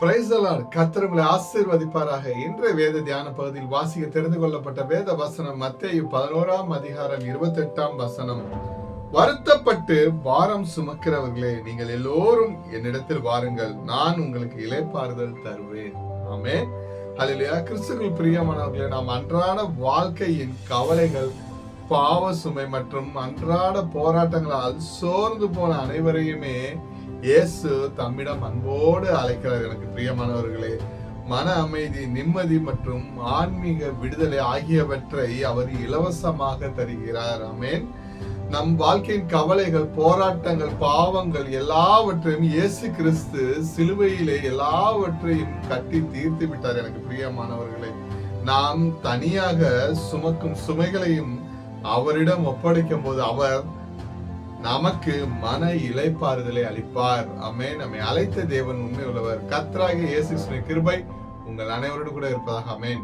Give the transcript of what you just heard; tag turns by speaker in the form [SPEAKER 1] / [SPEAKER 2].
[SPEAKER 1] Praise the Lord. கர்த்தர் உங்களை ஆசீர்வதிப்பாராக. இன்றைய வேத தியான பகுதியில் வாசிக்க தெரிந்து கொள்ளப்பட்ட வேத வசனம் மத்தேயு 11ஆம் அதிகாரம் 28ஆம் வசனம். வருத்தப்பட்டு பாரம் சுமக்கிறவர்களே, நீங்கள் எல்லோரும் என்னிடத்தில் வாருங்கள், நான் உங்களுக்கு இளைப்பாறுதல் தருவேன். ஆமென். ஹல்லேலூயா. கிறிஸ்துவுக்குள் பிரியமானவர்களே, நாம் அன்றாட வாழ்க்கையின் கவலைகள், பாவ சுமை மற்றும் அன்றாட போராட்டங்களால் சோர்ந்து போன அனைவரையுமே இயேசு தம்மிடம் அன்போடு அழைக்கிறார். எனக்கு பிரியமானவர்களே, மன அமைதி, நிம்மதி மற்றும் ஆன்மீக விடுதலை ஆகியவற்றை அவர் இலவசமாக தருகிறார். ஆமென். நம் வாழ்க்கையின் கவலைகள், போராட்டங்கள், பாவங்கள் எல்லாவற்றையும் இயேசு கிறிஸ்து சிலுவையிலே எல்லாவற்றையும் கட்டி தீர்த்து விட்டார். எனக்கு பிரியமானவர்களே, நாம் தனியாக சுமக்கும் சுமைகளையும் அவரிடம் ஒப்படைக்கும் போது அவர் நமக்கு மன இளைப்பாறுதலை அளிப்பார். ஆமென். நம்மை அழைத்த தேவன் உண்மை உள்ளவர். கர்த்தராகிய இயேசு கிறிஸ்துவின் கிருபை உங்கள் அனைவரோடு கூட இருப்பதாக. ஆமென்.